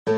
जय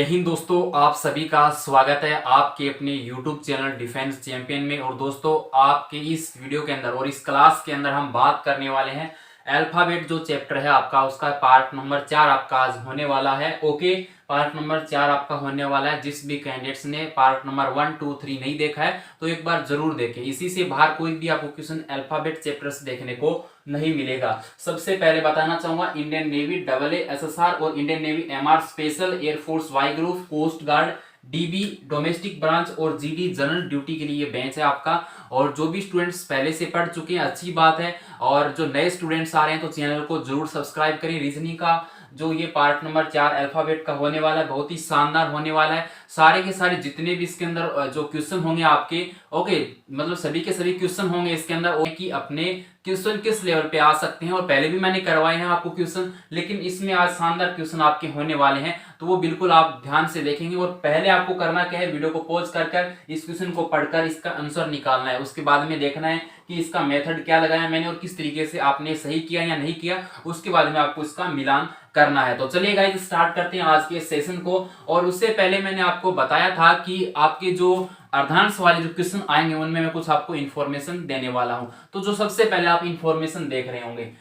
हिंद दोस्तों, आप सभी का स्वागत है आपके अपने YouTube चैनल डिफेंस चैंपियन में। और दोस्तों, आपके इस वीडियो के अंदर और इस क्लास के अंदर हम बात करने वाले हैं अल्फाबेट जो चैप्टर है आपका, उसका पार्ट नंबर 4 आपका आज होने वाला है। ओके, पार्ट नंबर 4 आपका होने वाला है। जिस भी कैंडिडेट्स ने पार्ट नंबर 1, 2, 3 नहीं देखा है तो एक बार जरूर देखें। इसी से बाहर कोई भी आपको क्वेश्चन अल्फाबेट चैप्टर से देखने को नहीं मिलेगा। सबसे पहले बताना चाहूंगा, इंडियन नेवी AASSR और Indian navy MR special air force Y group coast guard DB domestic branch और GD जनरल ड्यूटी के लिए बेंच है आपका। और जो भी स्टूडेंट्स पहले से पढ़ चुके हैं अच्छी बात है, और जो नए स्टूडेंट्स आ रहे हैं तो चैनल को जरूर सब्सक्राइब करें। रीजनिंग का जो ये पार्ट नंबर 4 अल्फाबेट का होने वाला है बहुत ही शानदार होने वाला है। सारे के सारे जितने भी इसके अंदर जो क्वेश्चन होंगे आपके, ओके, मतलब सभी के सभी क्वेश्चन होंगे इसके अंदर कि अपने क्वेश्चन किस लेवल पे आ सकते हैं। और पहले भी मैंने करवाए हैं आपको क्वेश्चन, लेकिन इसमें आज शानदार क्वेश्चन आपके होने वाले हैं, तो वो बिल्कुल आप ध्यान से देखेंगे। और पहले आपको करना क्या है, वीडियो को पॉज कर इस क्वेश्चन को पढ़कर इसका आंसर निकालना है। उसके बाद में देखना है कि इसका मेथड क्या लगाया मैंने और किस तरीके से आपने सही किया या नहीं किया। उसके बाद में आपको इसका मिलान करना है। तो चलिए गाइस, स्टार्ट करते हैं आज के सेशन को। और उससे पहले मैंने आपको बताया था कि आपके जो अर्धांश वाले जो क्वेश्चन आएंगे उनमें मैं कुछ आपको इन्फॉर्मेशन देने वाला हूं। तो जो सबसे पहले आप इन्फॉर्मेशन देख रहे होंगे,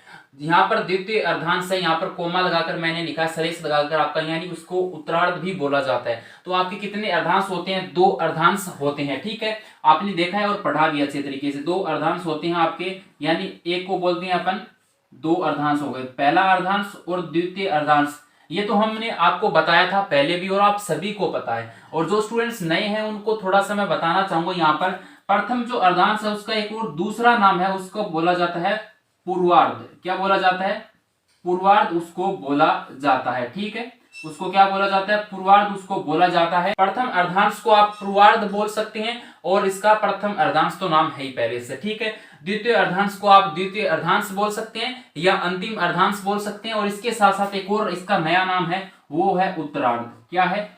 यहाँ पर द्वितीय अर्धांश है, यहाँ पर कोमा लगाकर मैंने लिखा, सरेश लगाकर आपका, यानी उसको उत्तरार्ध भी बोला जाता है। तो आपके कितने अर्धांश होते हैं? 2 अर्धांश होते हैं। ठीक है, आपने देखा है और पढ़ा भी अच्छे तरीके से। 2 अर्धांश होते हैं आपके, यानी एक को बोलते हैं अपन 2 अर्धांश हो गए, पहला अर्धांश और द्वितीय अर्धांश। ये तो हमने आपको बताया था पहले भी और आप सभी को पता है। और जो स्टूडेंट्स नए हैं उनको थोड़ा सा मैं बताना चाहूंगा, यहाँ पर प्रथम जो अर्धांश है उसका एक और दूसरा नाम है, उसको बोला जाता है पूर्वार्ध। क्या बोला जाता है? पूर्वार्ध उसको बोला जाता है। ठीक है, उसको क्या बोला जाता है? पूर्वार्ध उसको बोला जाता है। प्रथम अर्धांश को आप पूर्वार्ध बोल सकते हैं और इसका प्रथम अर्धांश तो नाम है ही पहले से। ठीक है, द्वितीय अर्धांश को आप द्वितीय अर्धांश बोल सकते हैं या अंतिम अर्धांश बोल सकते हैं। और इसके साथ साथ एक और इसका नया नाम है, वो है उत्तरार्ध। क्या है?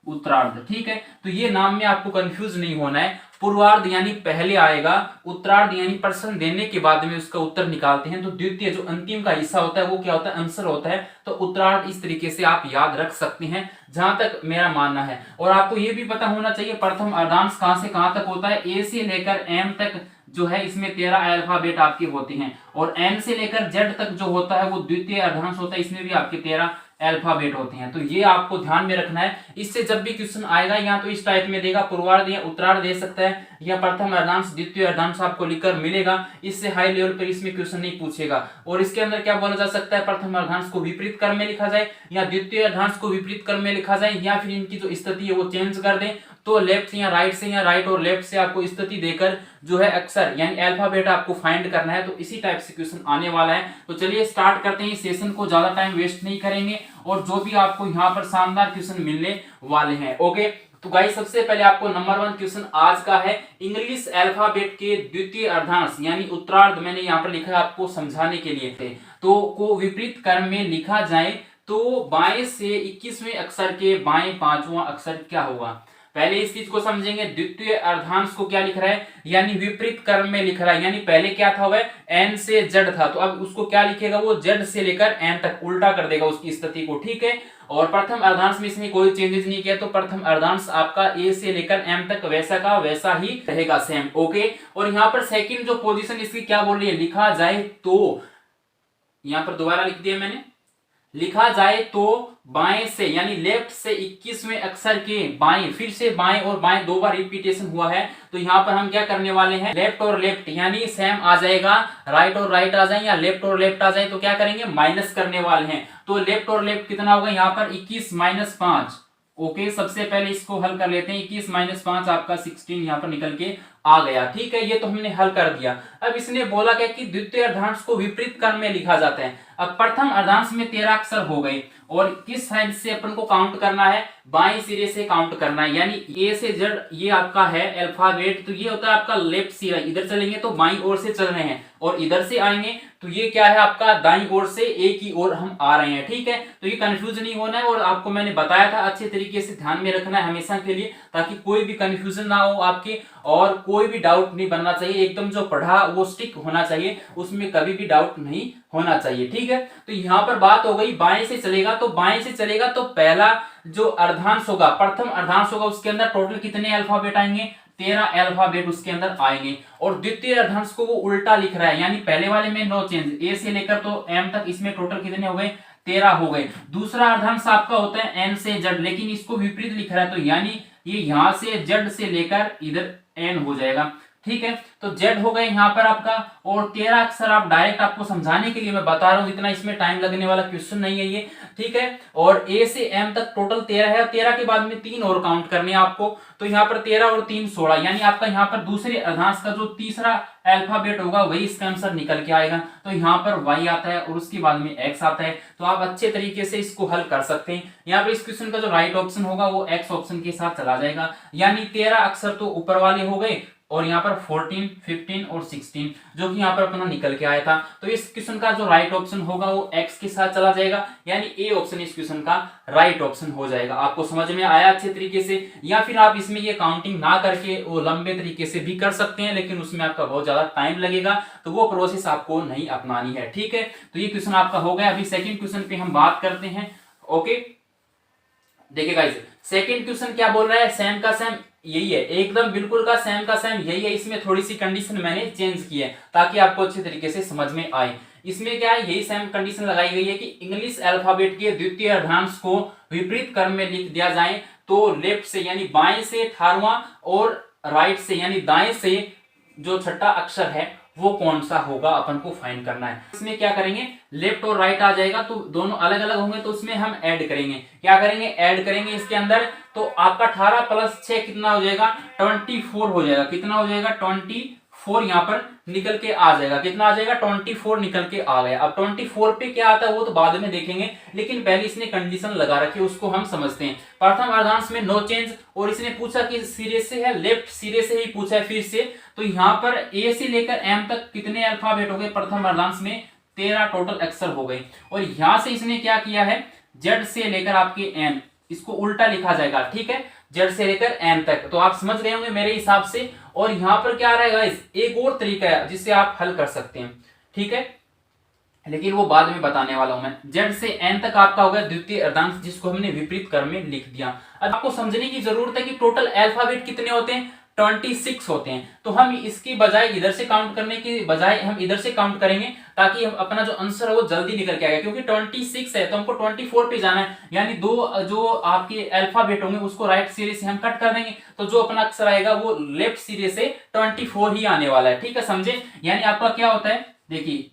उत्तरार्ध। ठीक है, तो ये नाम में आपको कंफ्यूज नहीं होना है। पूर्वार्ध यानी पहले आएगा, उत्तरार्ध यानी प्रश्न देने के बाद में उसका उत्तर निकालते हैं। तो द्वितीय जो अंतिम का हिस्सा होता है वो क्या होता है? आंसर होता है। तो उत्तरार्ध इस तरीके से आप याद रख सकते हैं, जहां तक मेरा मानना है। और आपको ये भी पता होना चाहिए प्रथम अर्धांश कहां से कहां तक होता है। ए से लेकर एम तक जो है इसमें 13 अल्फाबेट आपके होते हैं, और एन से लेकर जेड तक जो होता है वो द्वितीय अर्धांश होता है, इसमें भी आपके 13 अल्फाबेट होते हैं। तो ये आपको ध्यान में रखना है। इससे जब भी क्वेश्चन आएगा या तो इस टाइप में देगा, पूर्वार्ध या उत्तरार्ध दे सकता है, या प्रथम अर्धांश द्वितीय अर्धांश आपको लिखकर मिलेगा। इससे हाई लेवल पर इसमें क्वेश्चन नहीं पूछेगा। और इसके अंदर क्या बोला जा सकता है, प्रथम अर्धांश को विपरीत क्रम में लिखा जाए या द्वितीय अर्धांश को विपरीत क्रम में लिखा जाए, या फिर इनकी जो स्थिति है वो चेंज कर दें। तो लेफ्ट या राइट से या राइट और लेफ्ट से आपको स्थिति देकर जो है अक्षर यानी अल्फाबेट आपको फाइंड करना है। तो इसी टाइप से क्वेश्चन आने वाला है। तो चलिए स्टार्ट करते हैं इस सेशन को, ज्यादा टाइम वेस्ट नहीं करेंगे और जो भी आपको यहाँ पर शानदार क्वेश्चन मिलने वाले हैं। ओके, तो गाइस सबसे पहले आपको नंबर 1 क्वेश्चन आज का है, इंग्लिश अल्फाबेट के द्वितीय अर्धांश यानी उत्तरार्ध मैंने यहाँ पर लिखा है आपको समझाने के लिए थे, तो को विपरीत क्रम में लिखा जाए तो बाएं से 21वें अक्षर के बाएं 5वां अक्षर क्या होगा। पहले इस चीज को समझेंगे। द्वितीय अर्धांश को क्या लिख रहा है, यानी विपरीत क्रम में लिख रहा है, यानी पहले क्या था वह एन से जेड था, तो अब उसको क्या लिखेगा, वो जेड से लेकर एन तक उल्टा कर देगा उसकी स्थिति को। ठीक है, और प्रथम अर्धांश में इसमें कोई चेंजेस नहीं किया, तो प्रथम अर्धांश आपका ए से लेकर एम तक वैसा का वैसा ही रहेगा, सेम। ओके, और यहाँ पर सेकंड जो पोजीशन इसकी क्या बोल रही है, लिखा जाए तो, यहाँ पर दोबारा लिख दिया मैंने, लिखा जाए तो बाएं से यानी लेफ्ट से 21वें अक्षर के बाएं, फिर से बाएं और बाएं 2 बार रिपीटेशन हुआ है। तो यहाँ पर हम क्या करने वाले हैं, लेफ्ट और लेफ्ट यानी सेम आ जाएगा, राइट और राइट आ जाए या लेफ्ट और लेफ्ट आ जाए तो क्या करेंगे, माइनस करने वाले हैं। तो लेफ्ट और लेफ्ट कितना होगा यहाँ पर 21 - 5। ओके, सबसे पहले इसको हल कर लेते हैं। 21 - 5 आपका 16 यहाँ पर निकल के आ गया। ठीक है, ये तो हमने हल कर दिया। अब इसने बोला क्या कि द्वितीय अर्धांश को विपरीत क्रम में लिखा जाता है। अब प्रथम अर्धांश में 13 अक्षर हो गए और किस साइड से अपन को काउंट करना है, बाएं सिरे से काउंट करना है, यानी ए से जेड ये आपका है अल्फाबेट, तो ये होता है आपका लेफ्ट सिरा। इधर चलेंगे तो बाईं ओर से चल रहे हैं और इधर से आएंगे तो ये क्या है आपका दाईं ओर से ए की ओर हम आ रहे हैं। ठीक है, तो ये कंफ्यूज नहीं होना है और आपको मैंने बताया था अच्छे तरीके से ध्यान में रखना है हमेशा के लिए, ताकि कोई भी कंफ्यूजन ना हो आपके। और कोई भी डाउट नहीं बनना चाहिए, एकदम जो पढ़ा वो स्टिक होना चाहिए, उसमें कभी भी डाउट नहीं होना चाहिए। ठीक है, तो यहां पर बात हो गई बाएं से चलेगा, तो बाएं से चलेगा तो पहला जो अर्धांश होगा, प्रथम अर्धांश होगा, उसके अंदर टोटल कितने अल्फाबेट आएंगे, 13 अल्फाबेट उसके अंदर आएंगे। और द्वितीय अर्धांश को वो उल्टा लिख रहा है, यानी पहले वाले में नो चेंज, ए से लेकर तो एम तक, इसमें टोटल कितने हो गए, 13 हो गए। दूसरा अर्धांश आपका होता है एन से जेड, लेकिन इसको विपरीत लिख रहा है, तो यानी ये यहां से जेड से लेकर इधर एन हो जाएगा। ठीक है, तो जेड हो गए यहां पर आपका, और 13 अक्षर आप डायरेक्ट आपको समझाने के लिए मैं बता रहा हूं, इतना इसमें टाइम लगने वाला क्वेश्चन नहीं है ये। ठीक है, और ए से एम तक टोटल 13 है, 13 के बाद में 3 और काउंट करने हैं आपको, तो यहाँ पर 13 और 3 16, यानी आपका यहाँ पर दूसरे अर्धांश का जो तीसरा अल्फाबेट होगा वही इसका आंसर निकल के आएगा। तो यहाँ पर वाई आता है और उसके बाद में एक्स आता है, तो आप अच्छे तरीके से इसको हल कर सकते हैं। यहाँ पर इस क्वेश्चन का जो राइट ऑप्शन होगा वो एक्स ऑप्शन के साथ चला जाएगा, यानी 13 अक्षर तो ऊपर वाले हो गए, और यहाँ पर 14, 15 और 16 जो कि यहाँ पर अपना निकल के आया था। तो इस क्वेश्चन का जो राइट ऑप्शन होगा वो एक्स के साथ चला जाएगा, यानी ए ऑप्शन इस क्वेश्चन का राइट ऑप्शन हो जाएगा। आपको समझ में आया अच्छे तरीके से, या फिर आप इसमें ये काउंटिंग ना करके वो लंबे तरीके से भी कर सकते हैं, लेकिन उसमें आपका बहुत ज्यादा टाइम लगेगा, तो वो प्रोसेस आपको नहीं अपनानी है। ठीक है, तो ये क्वेश्चन आपका हो गया। अभी सेकेंड क्वेश्चन पे हम बात करते हैं। ओके, देखिए गाइस, सेकेंड क्वेश्चन क्या बोल रहा है, सेम का सेम यही है, एकदम बिल्कुल का सेम यही है। इसमें थोड़ी सी कंडीशन मैंने चेंज की है ताकि आपको अच्छे तरीके से समझ में आए। इसमें क्या है, यही सेम कंडीशन लगाई गई है कि इंग्लिश अल्फाबेट के द्वितीय अर्धांश को विपरीत क्रम में लिख दिया जाए, तो लेफ्ट से यानी बाएं से 18वां और राइट से यानी दाएं से जो छठा अक्षर है वो कौन सा होगा, अपन को फाइंड करना है। इसमें क्या करेंगे, लेफ्ट और राइट आ जाएगा, तो दोनों अलग अलग होंगे, तो उसमें हम ऐड करेंगे, क्या करेंगे, ऐड करेंगे इसके अंदर। तो आपका 18 प्लस 6 कितना हो जाएगा, 24 हो जाएगा। कितना हो जाएगा, 24 यहाँ पर निकल के आ जाएगा। कितना आ जाएगा, 24 निकल के आ गया। अब 24 पे क्या आता है वो तो बाद में देखेंगे, लेकिन पहले इसने कंडीशन लगा रखी है, उसको हम समझते हैं। प्रथम अर्धांश में नो चेंज, और इसने पूछा कि सिरे से है, लेफ्ट सिरे से ही पूछा है फिर से, तो यहाँ पर ए से लेकर एम तक कितने अल्फाबेट हो गए, प्रथम अर्धांश में 13 टोटल अक्षर हो गए। और यहां से इसने क्या किया है, जेड से लेकर आपके एन, इसको उल्टा लिखा जाएगा। ठीक है, जेड से लेकर एन तक, तो आप समझ गए होंगे मेरे हिसाब से। और यहां पर क्या रहेगा, एक और तरीका है जिससे आप हल कर सकते हैं। ठीक है, लेकिन वो बाद में बताने वाला हूं मैं। जेड से एन तक आपका होगा द्वितीय अर्धांश, जिसको हमने विपरीत क्रम में लिख दिया। अब आपको समझने की जरूरत है कि टोटल अल्फाबेट कितने होते हैं, 26 होते हैं। तो हम इसकी बजाय इधर से काउंट करने की बजाय हम इधर से काउंट करेंगे, ताकि हम अपना जो आंसर है वो जल्दी निकल के आएगा। क्योंकि 26 है तो हमको 24 पे जाना है, यानी दो जो आपके अल्फाबेट होंगे उसको राइट सिरे से हम कट कर देंगे, तो जो अपना अक्षर आएगा वो लेफ्ट सिरे से 24 ही आने वाला है। ठीक है, समझे। यानी आपका क्या होता है, देखिए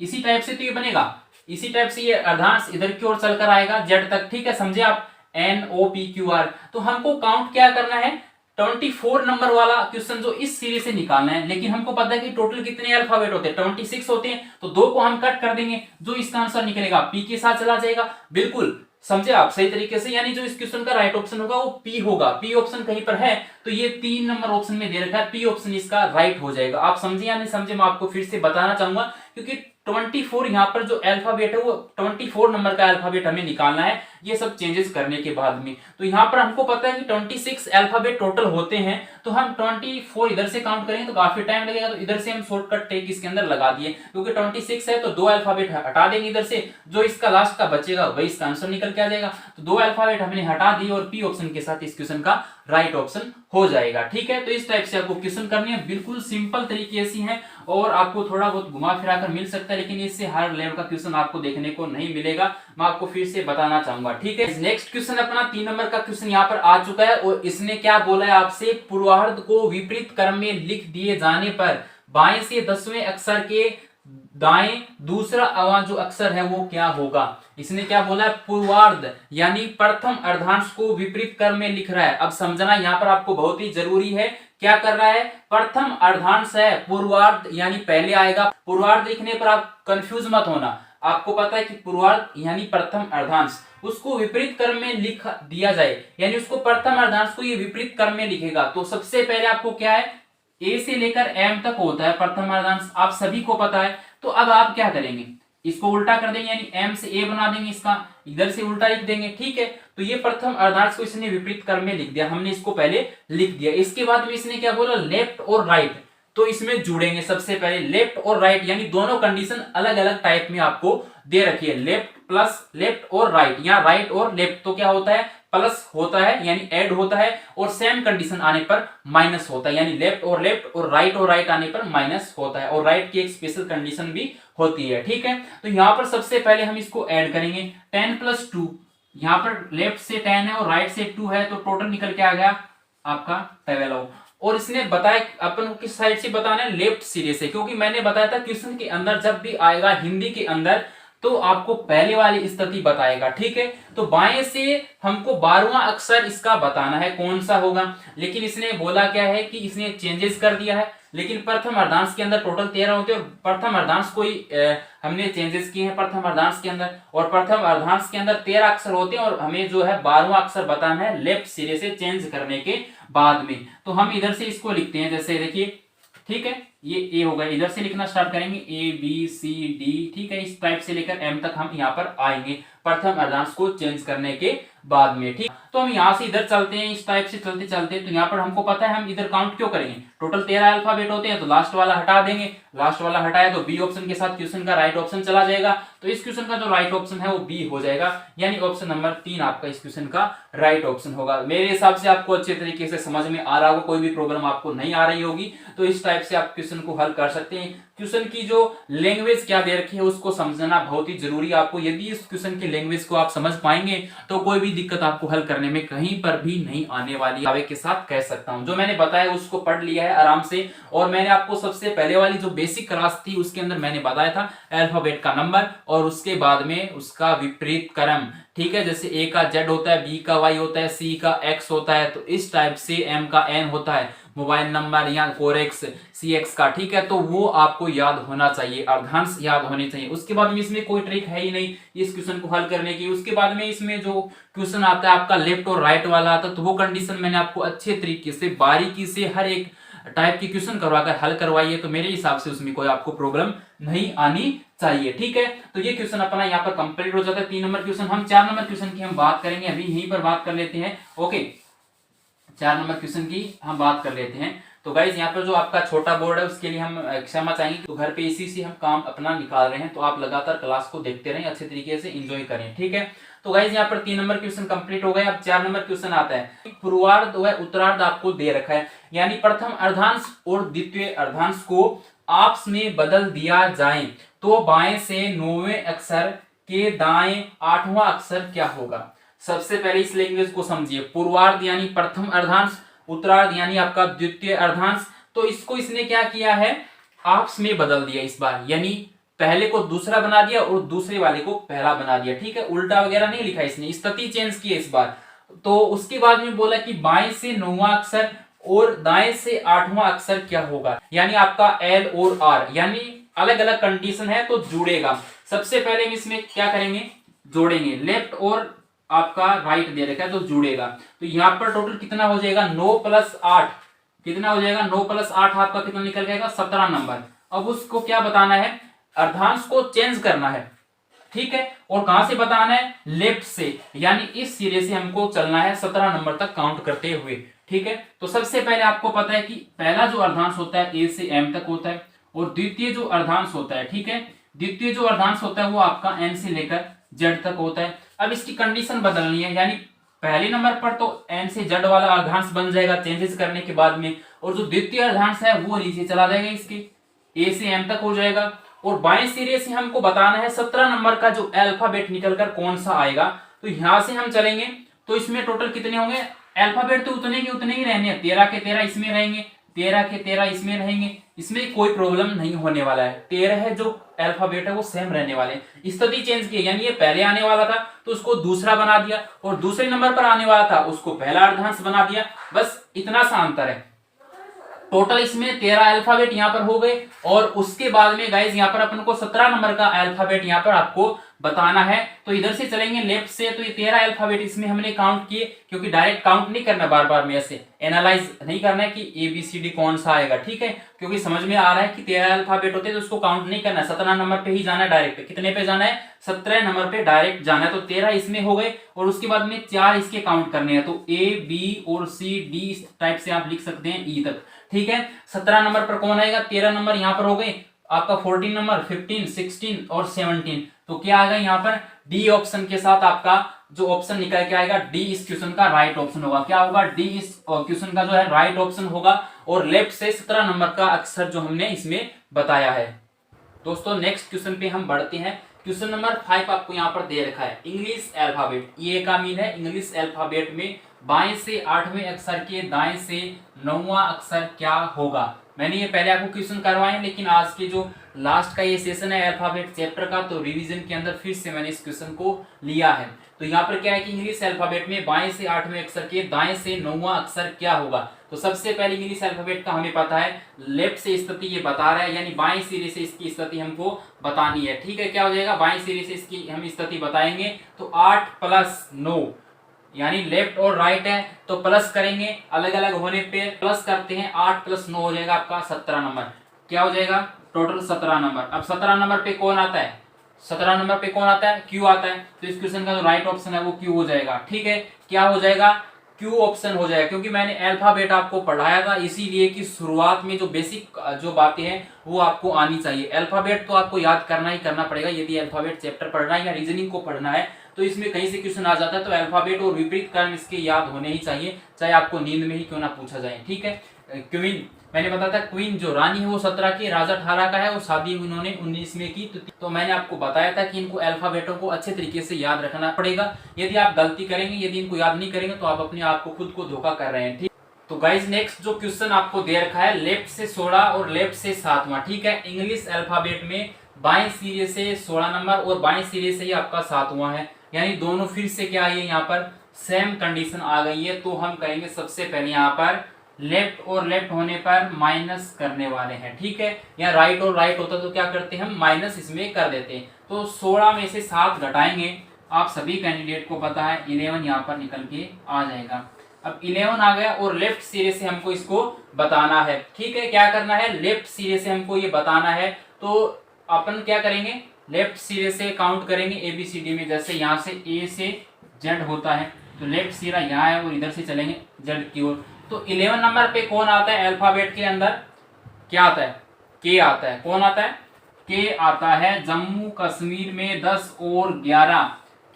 इसी टाइप से तो ये बनेगा, इसी टाइप से ये अर्धांश इधर की ओर चलकर आएगा जेड तक। ठीक है, समझे आप, NOPQR। तो हमको काउंट क्या करना है, 24 नंबर वाला क्वेश्चन जो इस सीरीज से निकालना है, लेकिन हमको पता है कि टोटल कितने अल्फाबेट होते हैं, 26 होते हैं, तो 2 को हम कट कर देंगे, जो इसका आंसर निकलेगा पी के साथ चला जाएगा। बिल्कुल समझे आप सही तरीके से, यानी जो इस क्वेश्चन का राइट ऑप्शन होगा वो पी होगा। पी ऑप्शन कहीं पर है तो ये 3 नंबर ऑप्शन में दे रखा है, पी ऑप्शन इसका राइट हो जाएगा। आप समझे या नहीं समझे, मैं आपको फिर से बताना चाहूंगा, क्योंकि 24 यहाँ पर जो अल्फाबेट है वो 24 नंबर का अल्फाबेट हमें निकालना है, ये सब चेंजेस करने के बाद में। तो यहाँ पर हमको पता है कि 26 अल्फाबेट टोटल होते हैं, तो हम 24 इधर से काउंट करेंगे तो काफी टाइम लगेगा, तो इधर से हम शॉर्टकट टेक इसके अंदर लगा दिए। क्योंकि 26 है तो 2 अल्फाबेट हटा देंगे इधर से, जो इसका लास्ट का बचेगा वही इसका आंसर निकल के आ जाएगा। तो 2 अल्फाबेट हमने हटा दिए और पी ऑप्शन के साथ इस क्वेश्चन का राइट ऑप्शन हो जाएगा। ठीक है, तो इस टाइप से आपको क्वेश्चन करनी है, बिल्कुल सिंपल तरीके से है, और आपको थोड़ा बहुत घुमा फिरा कर मिल सकता है, लेकिन इससे हर लेवल का क्वेश्चन आपको देखने को नहीं मिलेगा, मैं आपको फिर से बताना चाहूंगा। ठीक है, नेक्स्ट क्वेश्चन अपना 3 नंबर का क्वेश्चन यहाँ पर आ चुका है, और इसने क्या बोला है आपसे, पूर्वार्ध को विपरीत क्रम में लिख दिए जाने पर बाएं से 10वें अक्षर के दाएं दूसरा जो अक्षर है वो क्या होगा। इसने क्या बोला है, पूर्वार्ध यानी प्रथम अर्धांश को विपरीत क्रम में लिख रहा है। अब समझना यहाँ पर आपको बहुत ही जरूरी है, क्या कर रहा है, प्रथम अर्धांश है, पूर्वार्ध यानी पहले आएगा। पूर्वार्ध लिखने पर आप कंफ्यूज मत होना, आपको पता है कि पूर्वार्ध यानी प्रथम अर्धांश, उसको विपरीत क्रम में लिख दिया जाए, यानी उसको प्रथम अर्धांश को ये विपरीत क्रम में लिखेगा। तो सबसे पहले आपको क्या है, ए से लेकर एम तक होता है प्रथम अर्धांश, आप सभी को पता है। तो अब आप क्या करेंगे, इसको उल्टा कर देंगे यानी m से a बना देंगे, इसका इधर से उल्टा लिख देंगे। ठीक है, तो ये प्रथम अर्धांश को इसने विपरीत क्रम में लिख दिया, हमने इसको पहले लिख दिया। इसके बाद में इसने क्या बोला, लेफ्ट और राइट, तो इसमें जुड़ेंगे सबसे पहले लेफ्ट और राइट, यानी दोनों कंडीशन अलग अलग टाइप में आपको दे रखी है, लेफ्ट प्लस लेफ्ट और राइट, यहाँ राइट और लेफ्ट तो क्या होता है, प्लस होता है यानी ऐड होता है, और सेम कंडीशन आने पर माइनस होता है, यानी लेफ्ट और राइट आने पर माइनस होता है, और राइट की एक स्पेशल कंडीशन भी होती है। ठीक है, तो यहाँ पर सबसे पहले हम इसको ऐड करेंगे, 10 + 2, यहाँ पर लेफ्ट से 10 है और राइट से 2 है, तो टोटल निकल के आ गया आपका 12। और इसने बताया अपन को किस साइड से बताना है, लेफ्ट सिरे से, क्योंकि मैंने बताया था क्वेश्चन के अंदर जब भी आएगा हिंदी के अंदर तो आपको पहले वाली स्थिति बताएगा। ठीक है, तो बाएं से हमको 12वां अक्षर इसका बताना है कौन सा होगा, लेकिन इसने बोला क्या है कि इसने चेंजेस कर दिया है, लेकिन प्रथम अर्धांश के अंदर टोटल 13 होते हैं और प्रथम अर्धांश को ही हमने चेंजेस किए हैं प्रथम अर्धांश के अंदर, और प्रथम अर्धांश के अंदर 13 अक्षर होते हैं और हमें जो है 12वां अक्षर बताना है लेफ्ट सिरे से चेंज करने के बाद में। तो हम इधर से इसको लिखते हैं, जैसे देखिए, ठीक है, ये ए होगा, इधर से लिखना स्टार्ट करेंगे ABCD। ठीक है, इस टाइप से लेकर M तक हम यहाँ पर आएंगे प्रथम अर्धांश को चेंज करने के बाद में। ठीक, तो हम यहाँ से इधर चलते हैं, इस टाइप से चलते चलते, तो यहाँ पर हमको पता है हम इधर काउंट क्यों करेंगे, टोटल 13 अल्फाबेट होते हैं, तो लास्ट वाला हटा देंगे, लास्ट वाला हटाया तो बी ऑप्शन के साथ क्वेश्चन का राइट ऑप्शन चला जाएगा, तो इस क्वेश्चन का जो राइट ऑप्शन है वो बी हो जाएगा, यानी ऑप्शन नंबर 3 आपका इस क्वेश्चन का राइट ऑप्शन होगा। मेरे हिसाब से आपको अच्छे तरीके से समझ में आ रहा होगा, कोई भी प्रॉब्लम आपको नहीं आ रही होगी, तो इस टाइप से आप क्वेश्चन को हल कर सकते हैं। क्वेश्चन की जो लैंग्वेज क्या दे रखी है उसको समझना बहुत ही जरूरी है आपको, यदि इस क्वेश्चन की लैंग्वेज को आप समझ पाएंगे तो कोई भी दिक्कत आपको हल करने में कहीं पर भी नहीं आने वाली, दावे के साथ कह सकता हूं। जो मैंने बताया उसको पढ़ लिया है आराम से, और मैंने आपको सबसे पहले वाली जो बेसिक क्लास थी उसके अंदर मैंने बताया था अल्फाबेट का नंबर और उसके बाद में उसका विपरीत क्रम। ठीक है, जैसे A का Z होता है, B का Y होता है, C का X होता है, तो इस टाइप से M का N होता है, मोबाइल नंबर या कोरेक्स CX का। ठीक है, तो वो आपको याद होना चाहिए, अर्धांश याद होने चाहिए। उसके बाद में इसमें कोई ट्रिक है ही नहीं इस क्वेश्चन को हल करने की। उसके बाद में इसमें जो क्वेश्चन आता है आपका लेफ्ट और राइट वाला आता है, तो वो कंडीशन मैंने आपको अच्छे तरीके से बारीकी से हर एक टाइप की क्वेश्चन करवाकर हल करवाइए, तो मेरे हिसाब से उसमें कोई आपको प्रॉब्लम नहीं आनी चाहिए। ठीक है, तो ये क्वेश्चन अपना यहाँ पर कंप्लीट हो जाता है 3 नंबर क्वेश्चन। हम 4 नंबर क्वेश्चन की हम बात करेंगे, अभी यहीं पर बात कर लेते हैं। ओके, 4 नंबर क्वेश्चन की हम बात कर लेते हैं। तो गाइज यहाँ पर जो आपका छोटा बोर्ड है उसके लिए हम क्षमा चाहेंगे, तो घर पे इसी से हम काम अपना निकाल रहे हैं, तो आप लगातार क्लास को देखते रहें, अच्छे तरीके से एंजॉय करें। ठीक है, तो गाइज यहाँ पर 3 नंबर क्वेश्चन कंप्लीट हो गए। अब 4 नंबर क्वेश्चन आता है, पूर्वार्ध व उत्तरार्ध आपको दे रखा है, यानी प्रथम अर्धांश और द्वितीय अर्धांश को आपस में बदल दिया जाए तो बाएं से 9वें अक्षर के दाएं 8वां अक्षर क्या होगा। सबसे पहले इस लैंग्वेज को समझिए, पूर्वार्ध यानी प्रथम अर्धांश, उत्तरार्ध यानी आपका द्वितीय अर्धांश, तो इसको इसने क्या किया है, आपस में बदल दिया इस बार, यानी पहले को दूसरा बना दिया और दूसरे वाले को पहला बना दिया। ठीक है, उल्टा वगैरह नहीं लिखा इसने, स्थिति चेंज की इस बार। तो उसके बाद में बोला कि बाएं से 9वां अक्षर और दाएं से 8वां अक्षर क्या होगा, यानी आपका L और R, यानी अलग अलग कंडीशन है तो जुड़ेगा। सबसे पहले हम इसमें क्या करेंगे, जोड़ेंगे, लेफ्ट और आपका राइट दे रखा है तो जुड़ेगा, तो यहाँ पर टोटल कितना हो जाएगा, 9 + 8 कितना हो जाएगा, 9 + 8 आपका कितना निकल जाएगा, 17 नंबर। अब उसको क्या बताना है, अर्धांश को चेंज करना है। ठीक है, और कहां से बताना है, लेफ्ट से, यानी इस सिरे से हमको चलना है 17 नंबर तक काउंट करते हुए। ठीक है, तो सबसे पहले आपको पता है कि पहला जो अर्धांश होता है A से M तक होता है, और द्वितीय जो अर्धांश होता है, ठीक है, द्वितीय जो अर्धांश होता है वो आपका N से लेकर Z तक होता है। अब इसकी कंडीशन बदलनी है, यानी पहले नंबर पर तो N से Z वाला अर्धांश बन जाएगा चेंजेस करने के बाद में, और जो द्वितीय अर्धांश है वो नीचे चला जाएगा, इसके A से M तक हो जाएगा। और बाएं सिरे से हमको बताना है 17 नंबर का जो अल्फाबेट निकलकर कौन सा आएगा, तो यहां से हम चलेंगे तो इसमें टोटल कितने होंगे, अल्फाबेट तो उतने के उतने ही रहने, 13 के 13 इसमें रहेंगे, 13 के 13 इसमें रहेंगे, इसमें कोई प्रॉब्लम नहीं होने वाला है। 13 है जो अल्फाबेट है वो सेम रहने वाले हैं। स्थिति चेंज की, यानी ये पहले आने वाला था तो उसको दूसरा बना दिया, और दूसरे नंबर पर आने वाला था उसको पहला अर्धांश बना दिया, बस इतना सा अंतर है। टोटल इसमें 13 अल्फाबेट यहाँ पर हो गए, और उसके बाद में गाइज यहाँ पर अपन को 17 नंबर का अल्फाबेट यहाँ पर आपको बताना है। तो इधर से चलेंगे लेफ्ट से, तो ये 13 अल्फाबेट इसमें हमने काउंट किए, क्योंकि डायरेक्ट काउंट नहीं करना, बार बार में ऐसे एनालाइज नहीं करना है कि ABCD कौन सा आएगा, ठीक है, क्योंकि समझ में आ रहा है कि 13 अल्फाबेट होते हैं तो उसको काउंट नहीं करना है, 17 नंबर पे ही जाना है डायरेक्ट। कितने पे जाना है? 17 नंबर पे डायरेक्ट जाना है। तो 13 इसमें हो गए और उसके बाद में 4 इसके काउंट करने हैं, तो A B और C D इस टाइप से आप लिख सकते हैं E तक, ठीक है। 17 नंबर पर कौन आएगा? 13 नंबर यहाँ पर हो गए आपका, 14 नंबर, 15, 16 और 17। तो क्या आएगा यहाँ पर? डी ऑप्शन के साथ आपका जो ऑप्शन निकल के आएगा, डी इस क्वेश्चन का राइट ऑप्शन होगा। क्या होगा? डी इस क्वेश्चन का जो है राइट ऑप्शन होगा। और लेफ्ट से 17 नंबर का अक्षर जो हमने इसमें बताया है। दोस्तों नेक्स्ट क्वेश्चन पे हम बढ़ते हैं। क्वेश्चन नंबर 5 आपको यहाँ पर दे रखा है, इंग्लिश अल्फाबेट। ये का मीन है इंग्लिश अल्फाबेट में बाएं से 8वें अक्षर के दाएं से 9वां अक्षर क्या होगा। मैंने ये पहले आपको क्वेश्चन करवाए हैं, लेकिन आज के जो लास्ट का ये सेशन है अल्फाबेट चैप्टर का, तो रिवीजन के अंदर फिर से मैंने इस क्वेश्चन को लिया है। तो यहाँ पर क्या है कि इंग्लिश अल्फाबेट में बाएं से 8वें अक्षर के दाएं से 9वां अक्षर क्या होगा। तो सबसे पहले इंग्लिश अल्फाबेट का हमें पता है, लेफ्ट से स्थिति ये बता रहा है, यानी बाएं सिरे से इसकी स्थिति हमको बतानी है, ठीक है। क्या हो जाएगा? बाएं सिरे से इसकी हम स्थिति बताएंगे, तो 8 + 9 यानी लेफ्ट और राइट है, तो प्लस करेंगे, अलग अलग होने पे प्लस करते हैं, 8 + 9 हो जाएगा आपका 17 नंबर। क्या हो जाएगा? Total 17 number. अब 17 नंबर पे कौन आता है? 17 नंबर पे कौन आता है? क्यू आता है। तो इस क्वेश्चन का जो राइट ऑप्शन है वो क्यू हो जाएगा, ठीक है। क्या हो जाएगा? क्यू ऑप्शन हो जाएगा, क्योंकि मैंने अल्फाबेट आपको पढ़ाया था, इसीलिए कि शुरुआत में जो बेसिक जो बातें हैं वो आपको आनी चाहिए। अल्फाबेट तो आपको याद करना ही करना पड़ेगा, यदि अल्फाबेट चैप्टर पढ़ना है या रीजनिंग को पढ़ना है, तो इसमें कहीं से क्वेश्चन आ जाता है, तो अल्फाबेट और विपरीत क्रम इसके याद होने ही चाहिए, चाहे आपको नींद में ही क्यों ना पूछा जाए, ठीक है। क्वीन, मैंने बताया था क्वीन जो रानी है वो 17 की, राजा 18 का है, और शादी उन्होंने 19 में की। तो मैंने आपको बताया था कि इनको अल्फाबेटों को अच्छे तरीके से याद रखना पड़ेगा। यदि आप गलती करेंगे, यदि इनको याद नहीं करेंगे, तो आप अपने आप को खुद को धोखा कर रहे हैं, ठीक। तो गाइज नेक्स्ट जो क्वेश्चन आपको दे रखा है, लेफ्ट से 16 और लेफ्ट से 7वां, ठीक है। इंग्लिश अल्फाबेट में बाएं सिरे से 16 नंबर और बाएं सिरे से ही आपका 7वां है, यानी दोनों फिर से क्या है, यहाँ पर सेम कंडीशन आ गई है। तो हम करेंगे सबसे पहले यहाँ पर लेफ्ट और लेफ्ट होने पर माइनस करने वाले हैं, ठीक है। या राइट और राइट होता तो क्या करते हैं, हम माइनस इसमें कर देते हैं। तो 16 में से 7 घटाएंगे, आप सभी कैंडिडेट को पता है 11 यहाँ पर निकल के आ जाएगा। अब 11 आ गया और लेफ्ट सिरे से हमको इसको बताना है, ठीक है। क्या करना है? लेफ्ट सिरे से हमको ये बताना है, तो अपन क्या करेंगे, लेफ्ट सिरे से काउंट करेंगे ABCD में। जैसे यहाँ से A से Z होता है, तो लेफ्ट सिरा यहाँ है और इधर से चलेंगे Z की ओर। तो 11 नंबर पे कौन आता है अल्फाबेट के अंदर? क्या आता है? K आता है। कौन आता है? K आता है। जम्मू कश्मीर में 10 और 11,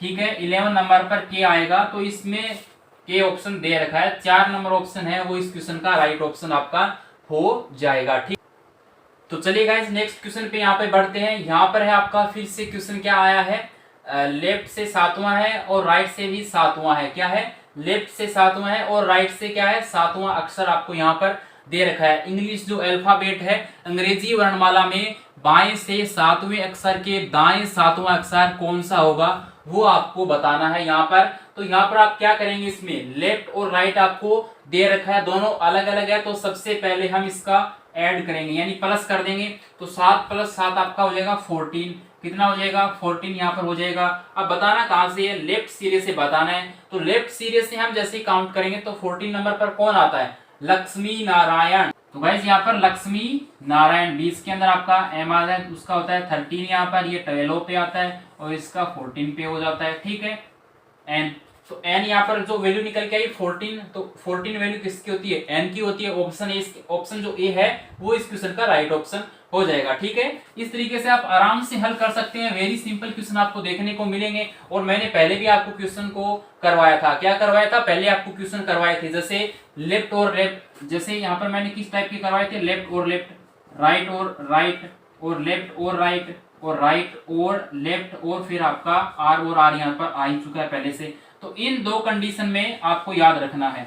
ठीक है। 11 नंबर पर K आएगा, तो इसमें K ऑप्शन दे रखा है, 4 नंबर ऑप्शन है वो इस क्वेश्चन का राइट ऑप्शन आपका हो जाएगा, ठीक। तो चलिए गाइस नेक्स्ट क्वेश्चन पे यहाँ पे बढ़ते हैं। यहाँ पर है आपका फिर से क्वेश्चन क्या आया है, लेफ्ट से 7वां है और राइट से भी 7वां है। क्या है? लेफ्ट से 7वां है और राइट से क्या है, 7वां अक्षर आपको यहाँ पर दे रखा है। इंग्लिश जो अल्फाबेट है, अंग्रेजी वर्णमाला में बाएं से 7वें अक्षर के दाएं 7वां अक्षर कौन सा होगा वो आपको बताना है यहाँ पर। तो यहाँ पर आप क्या करेंगे, इसमें लेफ्ट और राइट आपको दे रखा है, दोनों अलग अलग है। तो सबसे पहले हम इसका ऐड करेंगे, यानी प्लस कर देंगे। तो 7 + 7 आपका हो जाएगा 14। कितना हो जाएगा? 14 यहाँ पर हो जाएगा। अब बताना कहाँ से है, लेफ्ट सिरे से बताना है। तो लेफ्ट सिरे से हम जैसे ही काउंट करेंगे तो 14 नंबर पर कौन आता है? लक्ष्मी नारायण। तो गाइस यहाँ पर लक्ष्मी नारायण 20 के अंदर आपका M आ जाए, उसका होता है 13 यहाँ पर, ये 12 पे आता है और इसका 14 पे हो जाता है, ठीक है। N, तो n यहाँ पर जो वैल्यू निकल के आई 14, तो 14 वैल्यू किसकी होती है? n की होती है। ऑप्शन जो ए है वो इस क्वेश्चन का राइट ऑप्शन हो जाएगा, ठीक है। इस तरीके से आप आराम से हल कर सकते हैं। वेरी सिंपल क्वेश्चन आपको देखने को मिलेंगे, और मैंने पहले भी आपको क्वेश्चन को करवाया था। क्या करवाया था? पहले आपको क्वेश्चन करवाए थे, जैसे लेफ्ट और लेफ्ट, जैसे यहाँ पर मैंने किस टाइप के करवाए थे, लेफ्ट और लेफ्ट, राइट और राइट, और लेफ्ट और राइट, और राइट और लेफ्ट, और फिर आपका आर और आर यहाँ पर आ ही चुका है पहले से। तो इन दो कंडीशन में आपको याद रखना है,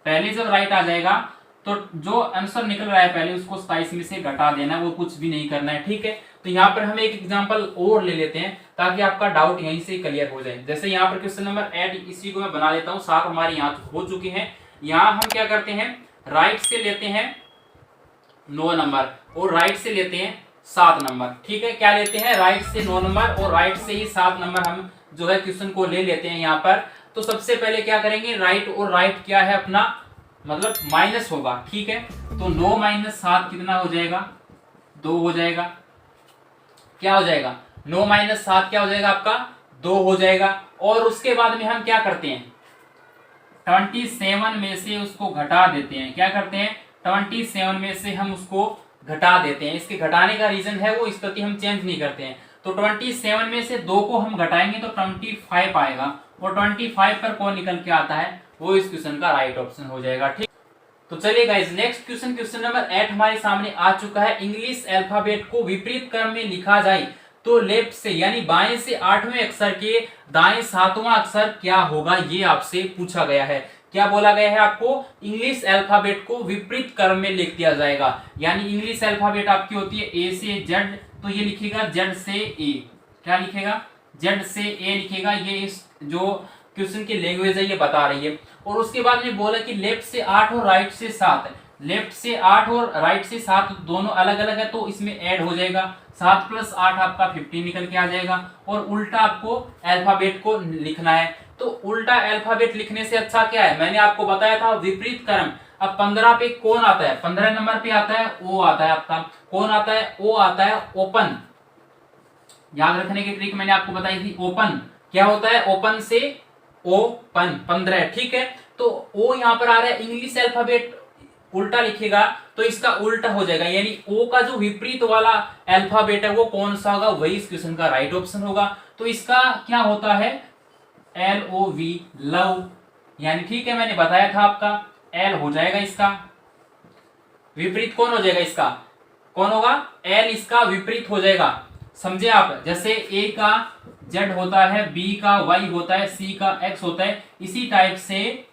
पहले जब राइट आ जाएगा तो जो आंसर निकल रहा है पहले उसको 27 में से घटा देना, वो कुछ भी नहीं करना है, ठीक है। तो यहाँ पर हम एक एग्जांपल और ले लेते हैं ताकि आपका डाउट यहीं से क्लियर हो जाए। जैसे यहाँ पर क्वेश्चन नंबर 8, इसी को मैं बना लेता हूँ, 7 हमारे यहाँ हो चुके हैं। यहाँ हम क्या करते हैं, राइट से लेते हैं 9 नंबर और राइट से लेते हैं 7 नंबर। ठीक है, क्या लेते हैं, राइट से 9 नंबर और राइट से ही 7 नंबर हम जो है क्वेश्चन को ले लेते हैं यहाँ पर। तो सबसे पहले क्या करेंगे, राइट और राइट क्या है अपना, मतलब माइनस होगा। ठीक है, तो 9 माइनस 7 कितना हो जाएगा, 2 हो जाएगा। क्या हो जाएगा, 9 माइनस 7 क्या हो जाएगा आपका, 2 हो जाएगा। और उसके बाद में हम क्या करते हैं, 27 में से उसको घटा देते हैं। क्या करते हैं, 27 में से हम उसको घटा देते हैं। इसके घटाने का रीजन है वो स्थिति हम चेंज नहीं करते हैं। तो 27 में से 2 को हम घटाएंगे तो 25 आएगा, और 25 पर कौन निकल के आता है, वो इस क्वेश्चन का राइट ऑप्शन हो जाएगा। ठीक, तो चलिए guys next question, question number 8 हमारे सामने आ चुका है। इंग्लिश अल्फाबेट को विपरीत क्रम में लिखा जाए तो लेफ्ट से यानी बाएं से 8वें अक्षर के दाएं 7वां अक्षर क्या होगा, ये आपसे पूछा गया है। क्या बोला गया है आपको, इंग्लिश अल्फाबेट को विपरीत क्रम में लिख दिया जाएगा। यानी इंग्लिश अल्फाबेट आपकी होती है ए से जेड, तो ये लिखेगा जेड से ए। क्या लिखेगा, जेड से ए लिखेगा। ये इस जो क्वेश्चन की लैंग्वेज है ये बता रही है। और उसके बाद में बोला कि लेफ्ट से 8 और राइट से 7, लेफ्ट से 8 और राइट से 7 दोनों अलग अलग है, तो इसमें ऐड हो जाएगा। 7 + 8 आपका 15 निकल के आ जाएगा। और उल्टा आपको अल्फाबेट को लिखना है। तो उल्टा अल्फाबेट लिखने से अच्छा क्या है, मैंने आपको बताया था विपरीत क्रम। अब 15 पे कौन आता है, 15 नंबर पे आता है ओ आता है आपका, कौन आता है, ओ आता है ओपन। याद रखने की ट्रिक मैंने आपको बताई थी, ओपन क्या होता है, ओपन से ओपन 15। ठीक है, तो ओ यहाँ पर आ रहा है, इंग्लिश अल्फाबेट उल्टा लिखेगा तो इसका उल्टा हो जाएगा। यानी ओ का जो विपरीत वाला अल्फाबेट है वो कौन सा होगा, वही इस क्वेश्चन का राइट ऑप्शन होगा। तो इसका क्या होता है, LOV लव। यानी ठीक है, मैंने बताया था आपका एल हो जाएगा, इसका विपरीत कौन हो जाएगा, इसका कौन होगा, एल इसका विपरीत हो जाएगा। समझे आप, जैसे ए का जेड होता है, बी का वाई होता है, सी का एक्स होता है, इसी टाइप से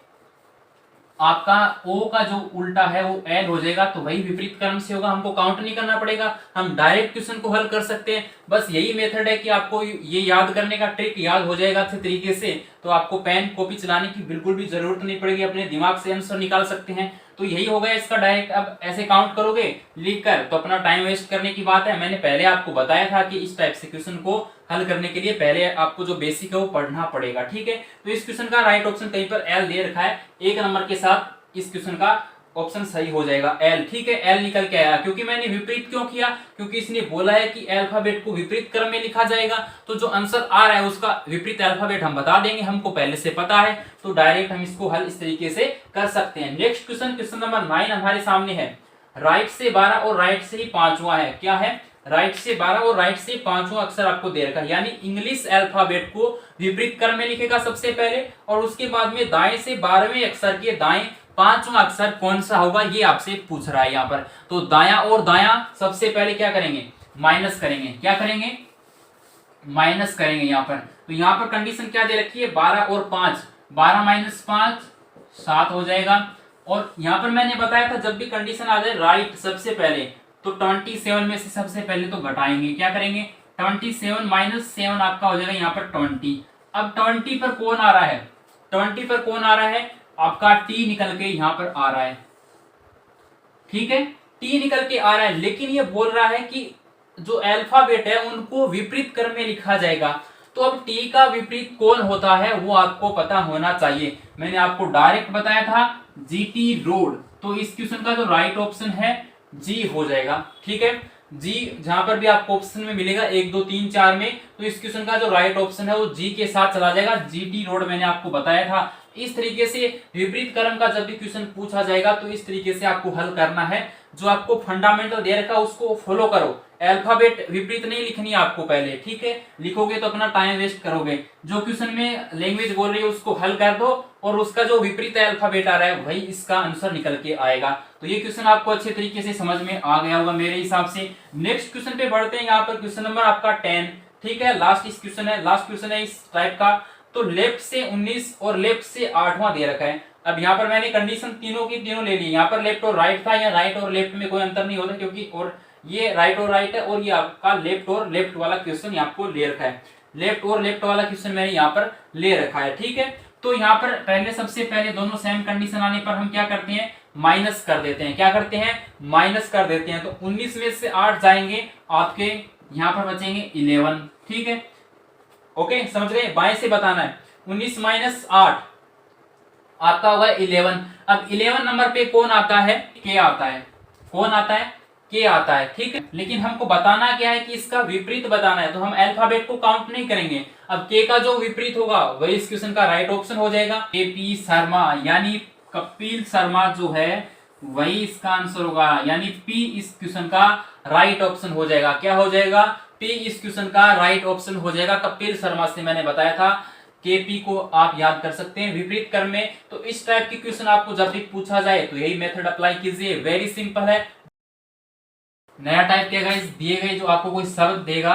आपका ओ का जो उल्टा है वो एल हो जाएगा। तो वही विपरीत क्रम से होगा, हमको काउंट नहीं करना पड़ेगा, हम डायरेक्ट क्वेश्चन को हल कर सकते हैं। बस यही मेथड है कि आपको ये याद करने का ट्रिक याद हो जाएगा अच्छे तरीके से, तो आपको पेन कॉपी चलाने की बिल्कुल भी जरूरत नहीं पड़ेगी, अपने दिमाग से आंसर निकाल सकते हैं। तो यही हो गया इसका डायरेक्ट। अब ऐसे काउंट करोगे लिखकर तो अपना टाइम वेस्ट करने की बात है। मैंने पहले आपको बताया था कि इस टाइप से क्वेश्चन को हल करने के लिए पहले आपको जो बेसिक है वो पढ़ना पड़ेगा। ठीक है, तो इस क्वेश्चन का राइट ऑप्शन कहीं पर एल दे रखा है, 1 नंबर के साथ इस क्वेश्चन का ऑप्शन सही हो जाएगा एल। ठीक है, एल निकल के आया। क्योंकि मैंने विपरीत क्यों किया, क्योंकि इसने बोला है कि अल्फाबेट को विपरीत क्रम में लिखा जाएगा, तो जो आंसर आ रहा है उसका विपरीत अल्फाबेट हम बता देंगे, हमको पहले से पता है, तो डायरेक्ट हम इसको हल इस तरीके से कर सकते हैं। नेक्स्ट क्वेश्चन, क्वेश्चन नंबर 9 हमारे सामने है। राइट से 12 और राइट से ही 5वां है। क्या है, राइट से 12 और राइट से 5वां अक्षर आपको दे रखा है। यानी इंग्लिश अल्फाबेट को विपरीत क्रम में लिखेगा सबसे पहले, और उसके बाद में दाएं से 12वें अक्षर के दाएं 5वां अक्षर कौन सा होगा, ये आपसे पूछ रहा है यहाँ पर। तो दाया और दाया सबसे पहले क्या करेंगे, माइनस करेंगे। क्या करेंगे, माइनस करेंगे यहाँ पर। तो यहाँ पर कंडीशन क्या दे रखी है, 12 और 5, 12 - 5 7 हो जाएगा। और यहाँ पर मैंने बताया था जब भी कंडीशन आ जाए राइट सबसे पहले, तो 27 में से सबसे पहले तो घटाएंगे। क्या करेंगे, 27 - 7 आपका हो जाएगा यहाँ पर 20। अब 20 पर कौन आ रहा है, 20 पर कौन आ रहा है, आपका टी निकल के यहां पर आ रहा है। ठीक है, टी निकल के आ रहा है, लेकिन ये बोल रहा है कि जो अल्फाबेट है उनको विपरीत क्रम में लिखा जाएगा। तो अब टी का विपरीत कौन होता है वो आपको पता होना चाहिए। मैंने आपको डायरेक्ट बताया था जीटी रोड, तो इस क्वेश्चन का जो राइट ऑप्शन है जी हो जाएगा। ठीक है, जी जहां पर भी आपको ऑप्शन में मिलेगा 1 2 3 4 में, तो इस क्वेश्चन का जो राइट ऑप्शन है वो जी के साथ चला जाएगा। जीटी रोड मैंने आपको बताया था। इस तरीके से विपरीत क्रम का जब भी क्वेश्चन पूछा जाएगा तो इस तरीके से आपको हल करना है। जो आपको फंडामेंटल दे रखा है उसको फॉलो करो, अल्फाबेट विपरीत नहीं लिखनी है आपको पहले। ठीक है, लिखोगे तो अपना टाइम वेस्ट करोगे। जो क्वेश्चन में लैंग्वेज बोल रही है उसको हल कर दो, और उसका जो विपरीत अल्फाबेट आ रहा है वही इसका आंसर निकल के आएगा। तो ये क्वेश्चन आपको अच्छे तरीके से समझ में आ गया होगा मेरे हिसाब से। नेक्स्ट क्वेश्चन पे बढ़ते हैं। यहाँ पर क्वेश्चन नंबर आपका 10। ठीक है, लास्ट इस क्वेश्चन है, लास्ट क्वेश्चन है इस टाइप का। तो लेफ्ट से 19 और लेफ्ट से 8वां दे रखा है। अब यहाँ पर मैंने कंडीशन तीनों की तीनों ले ली। यहाँ पर लेफ्ट और राइट था, या राइट और लेफ्ट में कोई अंतर नहीं होता, क्योंकि और ये राइट और राइट है, और ये आपका लेफ्ट और लेफ्ट वाला क्वेश्चन आपको ले रखा है। लेफ्ट और लेफ्ट वाला क्वेश्चन मैंने यहाँ पर ले रखा है। ठीक है, तो यहाँ पर पहले सबसे पहले दोनों सेम कंडीशन आने पर हम क्या करते हैं, माइनस कर देते हैं। क्या करते हैं, माइनस कर देते हैं। तो 19 में से 8 जाएंगे, आपके यहाँ पर बचेंगे 11। ठीक है, ओके, समझ गए, बाएं से बताना है। 19 माइनस 8 आपका होगा 11। अब 11 नंबर पे कौन आता है, के आता है। कौन आता है, के आता है। ठीक है, लेकिन हमको बताना क्या है कि इसका विपरीत बताना है, तो हम अल्फाबेट को काउंट नहीं करेंगे। अब के का जो विपरीत होगा वही इस क्वेश्चन का राइट ऑप्शन हो जाएगा। केपी शर्मा यानी कपिल शर्मा जो है वही इसका आंसर होगा, यानी पी इस क्वेश्चन का राइट ऑप्शन हो जाएगा। क्या हो जाएगा, पी इस क्वेश्चन का राइट ऑप्शन हो जाएगा। कपिल शर्मा से मैंने बताया था, केपी को आप याद कर सकते हैं विपरीत क्रम में। तो इस टाइप की क्वेश्चन आपको जब भी पूछा जाए तो यही मेथड अप्लाई कीजिए, वेरी सिंपल है। नया टाइप क्या गाइस, दिए गए जो आपको कोई शब्द देगा,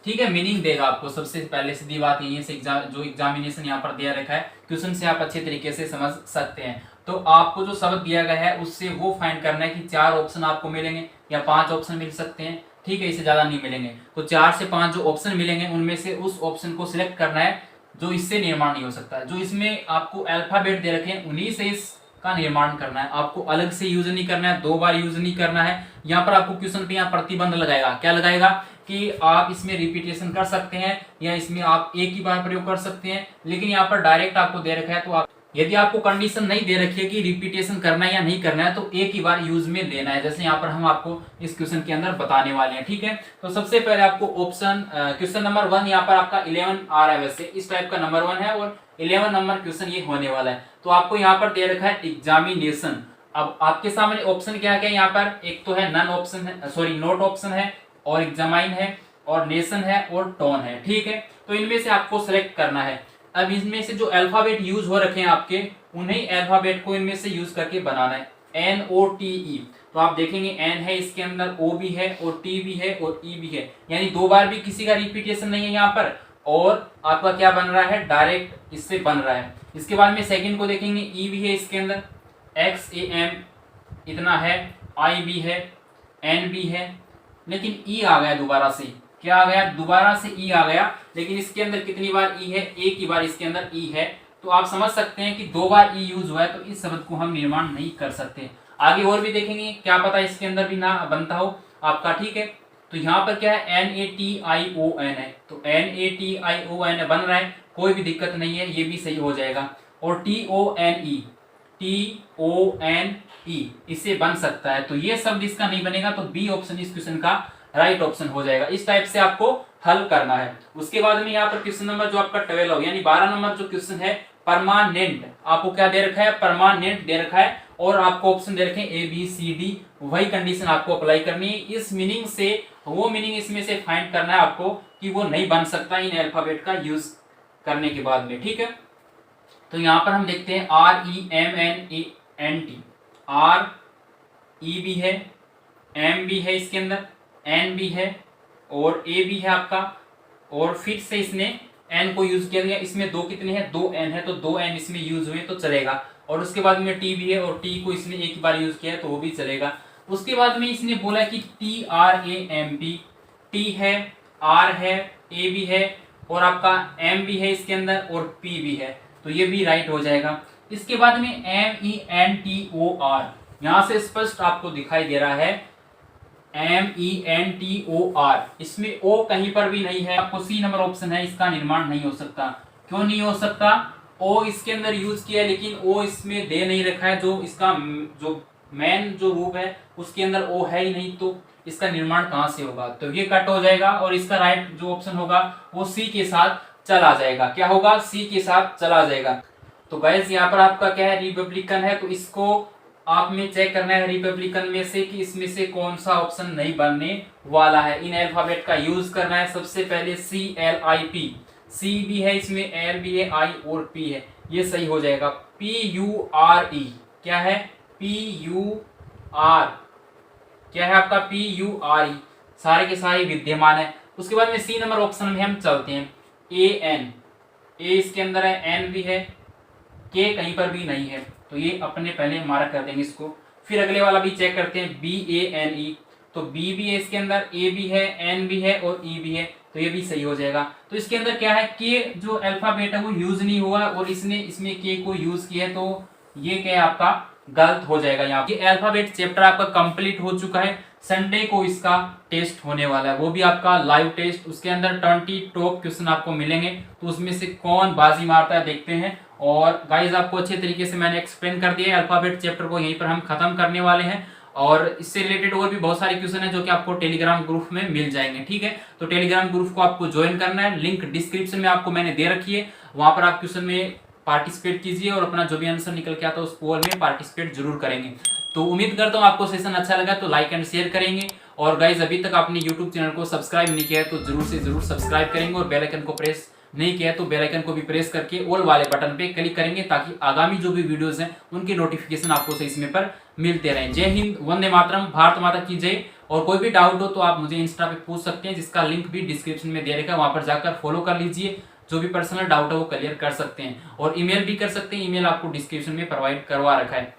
ठीक है, मीनिंग देगा आपको। सबसे पहले सीधी बात यही है, जो एग्जामिनेशन यहाँ पर दिया रखा है, क्वेश्चन से आप अच्छे तरीके से समझ सकते हैं। तो आपको जो शब्द दिया गया है उससे वो फाइंड करना है कि 4 ऑप्शन आपको मिलेंगे या 5 ऑप्शन मिल सकते हैं। ठीक है, इससे ज्यादा नहीं मिलेंगे। तो 4 से 5 जो ऑप्शन मिलेंगे उनमें से उस ऑप्शन को सिलेक्ट करना है जो इससे निर्माण नहीं हो सकता। जो इसमें आपको अल्फाबेट दे रखे हैं उन्हीं से इसका निर्माण करना है। आपको अलग से यूज नहीं करना है, 2 बार यूज नहीं करना है। यहाँ पर आपको क्वेश्चन पे यहाँ प्रतिबंध लगाएगा। क्या लगाएगा कि आप इसमें रिपीटेशन कर सकते हैं या इसमें आप एक ही बार प्रयोग कर सकते हैं, लेकिन यहाँ पर डायरेक्ट आपको दे रखा है। तो आप, यदि आपको कंडीशन नहीं दे रखी है कि रिपीटेशन करना है या नहीं करना है, तो एक ही बार यूज में लेना है, जैसे यहाँ पर हम आपको इस क्वेश्चन के अंदर बताने वाले हैं। ठीक है, तो सबसे पहले आपको ऑप्शन क्वेश्चन नंबर 1 यहाँ पर आपका 11 आ रहा है, वैसे इस टाइप का नंबर 1 है और 11 नंबर क्वेश्चन ये होने वाला है। तो आपको यहाँ पर दे रखा है एग्जामिनेशन। अब आपके सामने ऑप्शन क्या क्या यहाँ पर, एक तो है नन ऑप्शन है, सॉरी नोट ऑप्शन है, और एग्जामाइन है, और नेशन है, और टोन है। ठीक है, तो इनमें से आपको सेलेक्ट करना है। अब इसमें से जो अल्फाबेट यूज हो रखे हैं आपके, उन्हीं अल्फाबेट को इनमें से यूज करके बनाना है। NOTE, तो आप देखेंगे N है इसके अंदर, O भी है और T भी है और E भी है, यानी 2 बार भी किसी का रिपीटेशन नहीं है यहाँ पर। और आपका क्या बन रहा है, डायरेक्ट इससे बन रहा है। इसके बाद में सेकंड को देखेंगे, E भी है इसके अंदर, XAM इतना है, I भी है, N भी है, लेकिन E आ गया दोबारा से। क्या आ गया, दोबारा से E आ गया, लेकिन इसके अंदर कितनी बार E है, एक ही बार इसके अंदर E है। तो आप समझ सकते हैं कि 2 बार E यूज हुआ है, तो इस शब्द को हम निर्माण नहीं कर सकते। आगे और भी देखेंगे, क्या पता इसके अंदर भी ना बनता हो आपका। ठीक है, तो यहाँ पर क्या है, NATION है, तो NATION बन रहा है, कोई भी दिक्कत नहीं है, ये भी सही हो जाएगा। और TONE इससे बन सकता है, तो ये शब्द इसका नहीं बनेगा, तो बी ऑप्शन इस क्वेश्चन का राइट ऑप्शन हो जाएगा। इस टाइप से आपको हल करना है। उसके बाद में यहाँ पर क्वेश्चन नंबर जो आपका 12 यानी 12 नंबर जो क्वेश्चन है, परमानेंट, आपको क्या दे रखा है, परमानेंट दे रखा है, और आपको ऑप्शन दे रखे हैं ABCD। वही कंडीशन आपको अप्लाई करनी है। इस मीनिंग से वो मीनिंग इसमें से फाइंड करना है आपको कि वो नहीं बन सकता इन अल्फाबेट का यूज करने के बाद में। ठीक है, तो यहाँ पर हम देखते हैं REMNANT, RE भी है, M भी है इसके अंदर, N भी है और A भी है आपका, और फिर से इसने N को यूज किया गया। इसमें 2 कितने हैं, 2 N है, तो 2 N इसमें यूज हुए तो चलेगा। और उसके बाद में T भी है, और T को इसने एक ही बार यूज किया है तो वो भी चलेगा। उसके बाद में इसने बोला कि TRAMP, T है, R है, A भी है, और आपका M भी है इसके अंदर, और P भी है, तो ये भी राइट हो जाएगा। इसके बाद में MENTOR, यहाँ से स्पष्ट आपको दिखाई दे रहा है MENTOR, इसमें O कहीं पर भी नहीं है। आपको C नंबर ऑप्शन है, इसका निर्माण नहीं हो सकता। क्यों नहीं हो सकता, O इसके अंदर यूज किया लेकिन O इसमें दे नहीं रखा है, जो इसका जो मेन जो रूप है उसके अंदर O है ही नहीं, तो इसका निर्माण कहां से होगा, तो ये कट हो जाएगा। और इसका राइट जो ऑप्शन होगा वो C के साथ चला जाएगा। क्या होगा, C के साथ चला जाएगा। तो गाइस यहाँ पर आपका क्या है, रिपब्लिकन है, तो इसको आप में चेक करना है रिपब्लिकन में से कि इसमें से कौन सा ऑप्शन नहीं बनने वाला है। इन अल्फाबेट का यूज करना है। सबसे पहले CLIP, C भी है इसमें, L भी है, I और P है, ये सही हो जाएगा। PURE क्या है, PUR क्या है आपका, PURE सारे के सारे विद्यमान है। उसके बाद में C नंबर ऑप्शन में हम चलते हैं। AN, A इसके अंदर है, N भी है, K कहीं पर भी नहीं है, तो ये अपने पहले मार्क कर देंगे इसको। फिर अगले वाला भी चेक करते हैं, BANE, तो बी भी है इसके अंदर, ए भी है, एन भी है और ई भी है, तो ये भी सही हो जाएगा। तो इसके अंदर क्या है, के जो अल्फाबेट है वो यूज नहीं हुआ और इसने इसमें के को यूज किया है, तो ये क्या है आपका गलत हो जाएगा। यहाँ ये अल्फाबेट चैप्टर आपका कंप्लीट हो चुका है। संडे को इसका टेस्ट होने वाला है, वो भी आपका लाइव टेस्ट। उसके अंदर 20 टॉप क्वेश्चन आपको मिलेंगे, तो उसमें से कौन बाजी मारता है देखते हैं। और गाइज आपको अच्छे तरीके से मैंने एक्सप्लेन कर दिया है। अल्फाबेट चैप्टर को यहीं पर हम खत्म करने वाले हैं और इससे रिलेटेड और भी बहुत सारे क्वेश्चन है जो कि आपको टेलीग्राम ग्रुप में मिल जाएंगे, ठीक है। तो टेलीग्राम ग्रुप को आपको ज्वाइन करना है, लिंक डिस्क्रिप्शन में आपको मैंने दे रखी है, वहां पर आप क्वेश्चन में पार्टिसिपेट कीजिए और अपना जो भी आंसर निकल के आता है उस पोल में पार्टिसिपेट जरूर करेंगे। तो उम्मीद करता हूँ आपको सेशन अच्छा लगा, तो लाइक एंड शेयर करेंगे। और गाइज अभी तक आपने यूट्यूब चैनल को सब्सक्राइब नहीं किया है तो जरूर से जरूर सब्सक्राइब करेंगे और बेल आइकन को प्रेस नहीं किया तो बेल आइकन को भी प्रेस करके ऑल वाले बटन पे क्लिक करेंगे, ताकि आगामी जो भी वीडियोस हैं उनकी नोटिफिकेशन आपको सही समय पर मिलते रहें। जय हिंद, वंदे मातरम, भारत माता की जय। और कोई भी डाउट हो तो आप मुझे इंस्टा पे पूछ सकते हैं, जिसका लिंक भी डिस्क्रिप्शन में दे रखा है, वहां पर जाकर फॉलो कर लीजिए। जो भी पर्सनल डाउट है वो क्लियर कर सकते हैं और ईमेल भी कर सकते हैं, ईमेल आपको डिस्क्रिप्शन में प्रोवाइड करवा रखा है।